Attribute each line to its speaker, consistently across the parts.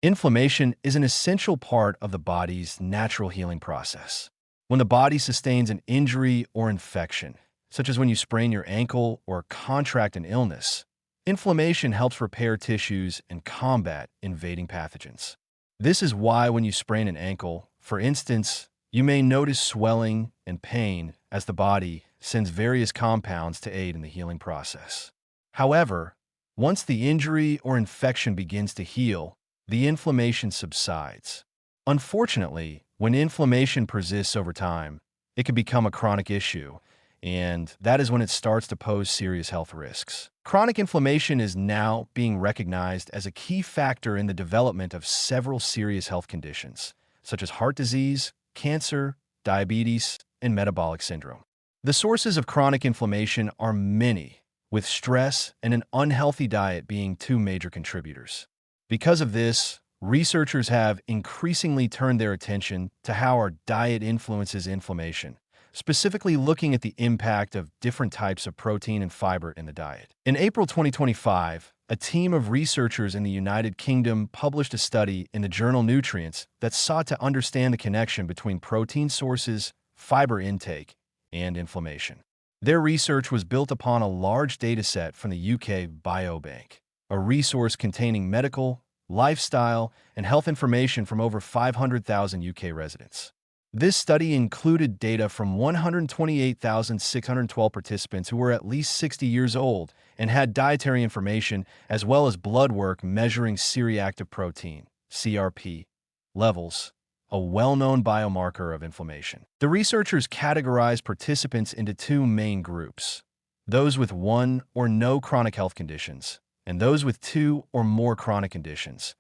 Speaker 1: Inflammation is an essential part of the body's natural healing process. When the body sustains an injury or infection, such as when you sprain your ankle or contract an illness, inflammation helps repair tissues and combat invading pathogens. This is why when you sprain an ankle, for instance, you may notice swelling and pain as the body sends various compounds to aid in the healing process. However, once the injury or infection begins to heal, the inflammation subsides. Unfortunately, when inflammation persists over time, it can become a chronic issue, and that is when it starts to pose serious health risks. Chronic inflammation is now being recognized as a key factor in the development of several serious health conditions, such as heart disease, cancer, diabetes, and metabolic syndrome. The sources of chronic inflammation are many, with stress and an unhealthy diet being two major contributors. Because of this, researchers have increasingly turned their attention to how our diet influences inflammation, specifically looking at the impact of different types of protein and fiber in the diet. In April 2025, a team of researchers in the United Kingdom published a study in the journal Nutrients that sought to understand the connection between protein sources, fiber intake, and inflammation. Their research was built upon a large dataset from the UK Biobank, a resource containing medical, lifestyle, and health information from over 500,000 UK residents. This study included data from 128,612 participants who were at least 60 years old and had dietary information as well as blood work measuring C-reactive protein, CRP, levels, a well-known biomarker of inflammation. The researchers categorized participants into two main groups: those with one or no chronic health conditions, and those with two or more chronic conditions,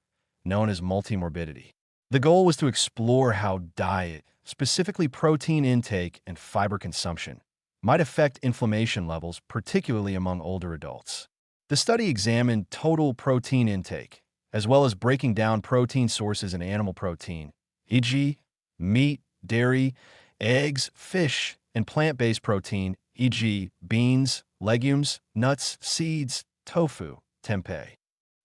Speaker 1: known as multimorbidity. The goal was to explore how diet, specifically protein intake and fiber consumption, might affect inflammation levels, particularly among older adults. The study examined total protein intake, as well as breaking down protein sources in animal protein, e.g., meat, dairy, eggs, fish, and plant-based protein, e.g., beans, legumes, nuts, seeds, tofu, tempeh.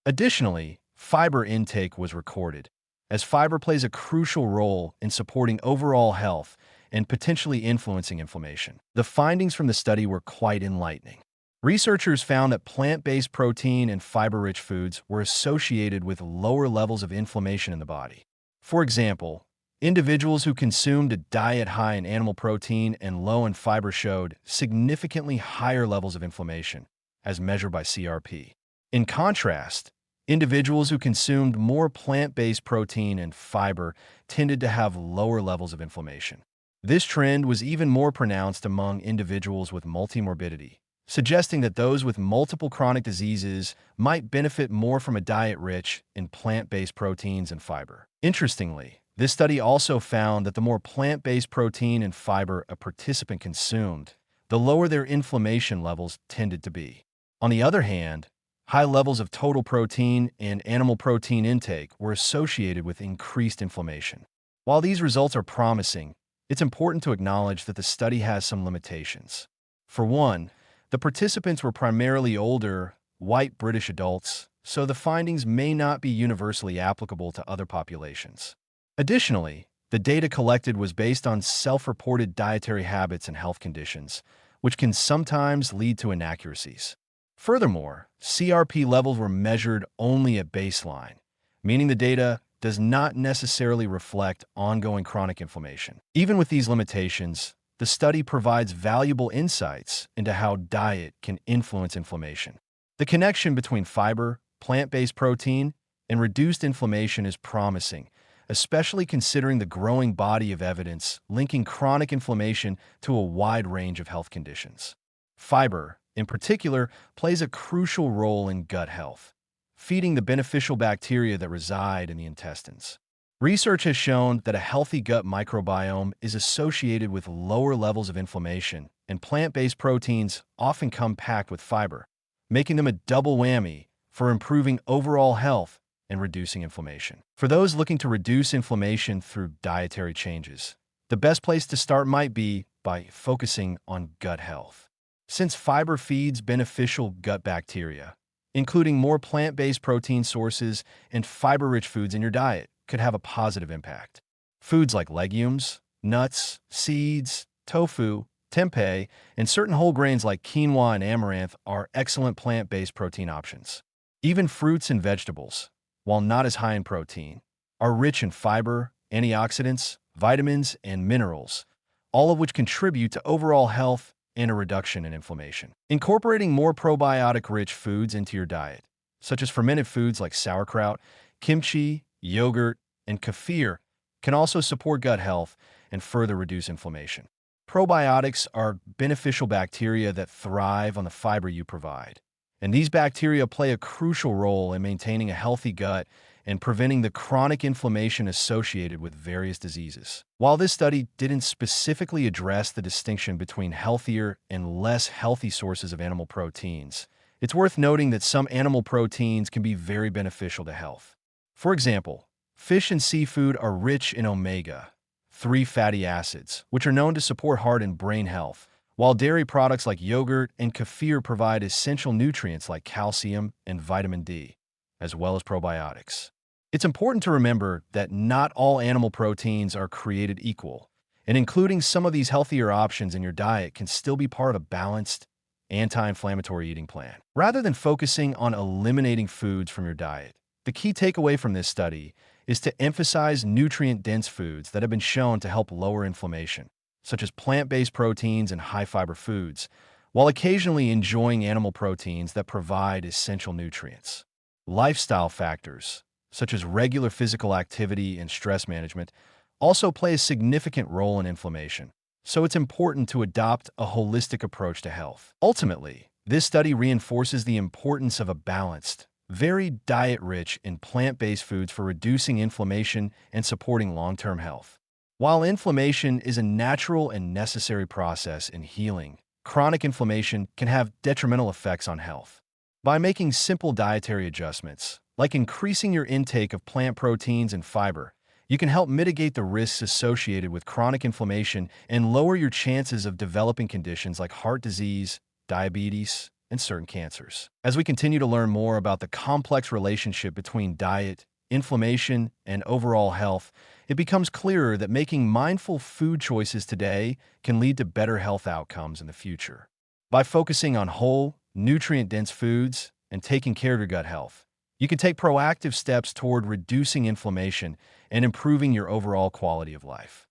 Speaker 1: Additionally, fiber intake was recorded, as fiber plays a crucial role in supporting overall health and potentially influencing inflammation. The findings from the study were quite enlightening. Researchers found that plant-based protein and fiber-rich foods were associated with lower levels of inflammation in the body. For example, individuals who consumed a diet high in animal protein and low in fiber showed significantly higher levels of inflammation, as measured by CRP. In contrast, individuals who consumed more plant-based protein and fiber tended to have lower levels of inflammation. This trend was even more pronounced among individuals with multimorbidity, suggesting that those with multiple chronic diseases might benefit more from a diet rich in plant-based proteins and fiber. Interestingly, this study also found that the more plant-based protein and fiber a participant consumed, the lower their inflammation levels tended to be. On the other hand, high levels of total protein and animal protein intake were associated with increased inflammation. While these results are promising, it's important to acknowledge that the study has some limitations. For one, the participants were primarily older, white British adults, so the findings may not be universally applicable to other populations. Additionally, the data collected was based on self-reported dietary habits and health conditions, which can sometimes lead to inaccuracies. Furthermore, CRP levels were measured only at baseline, meaning the data does not necessarily reflect ongoing chronic inflammation. Even with these limitations, the study provides valuable insights into how diet can influence inflammation. The connection between fiber, plant-based protein, and reduced inflammation is promising, especially considering the growing body of evidence linking chronic inflammation to a wide range of health conditions. Fiber, in particular, plays a crucial role in gut health, feeding the beneficial bacteria that reside in the intestines. Research has shown that a healthy gut microbiome is associated with lower levels of inflammation, and plant-based proteins often come packed with fiber, making them a double whammy for improving overall health and reducing inflammation. For those looking to reduce inflammation through dietary changes, the best place to start might be by focusing on gut health. Since fiber feeds beneficial gut bacteria, Including more plant-based protein sources and fiber-rich foods in your diet could have a positive impact. Foods like legumes, nuts, seeds, tofu, tempeh, and certain whole grains like quinoa and amaranth are excellent plant-based protein options. Even fruits and vegetables, while not as high in protein, are rich in fiber, antioxidants, vitamins, and minerals, all of which contribute to overall health and a reduction in inflammation. Incorporating more probiotic-rich foods into your diet, such as fermented foods like sauerkraut, kimchi, yogurt, and kefir, can also support gut health and further reduce inflammation. Probiotics are beneficial bacteria that thrive on the fiber you provide, and these bacteria play a crucial role in maintaining a healthy gut and preventing the chronic inflammation associated with various diseases. While this study didn't specifically address the distinction between healthier and less healthy sources of animal proteins, it's worth noting that some animal proteins can be very beneficial to health. For example, fish and seafood are rich in omega-3 fatty acids, which are known to support heart and brain health, while dairy products like yogurt and kefir provide essential nutrients like calcium and vitamin D, as well as probiotics. It's important to remember that not all animal proteins are created equal, and including some of these healthier options in your diet can still be part of a balanced, anti-inflammatory eating plan. Rather than focusing on eliminating foods from your diet, the key takeaway from this study is to emphasize nutrient-dense foods that have been shown to help lower inflammation, such as plant-based proteins and high-fiber foods, while occasionally enjoying animal proteins that provide essential nutrients. Lifestyle factors, such as regular physical activity and stress management, also play a significant role in inflammation, so it's important to adopt a holistic approach to health. Ultimately, this study reinforces the importance of a balanced, varied diet rich in plant-based foods for reducing inflammation and supporting long-term health. While inflammation is a natural and necessary process in healing, chronic inflammation can have detrimental effects on health. By making simple dietary adjustments, like increasing your intake of plant proteins and fiber, you can help mitigate the risks associated with chronic inflammation and lower your chances of developing conditions like heart disease, diabetes, and certain cancers. As we continue to learn more about the complex relationship between diet, inflammation, and overall health, it becomes clearer that making mindful food choices today can lead to better health outcomes in the future. By focusing on whole, nutrient-dense foods and taking care of your gut health, you can take proactive steps toward reducing inflammation and improving your overall quality of life.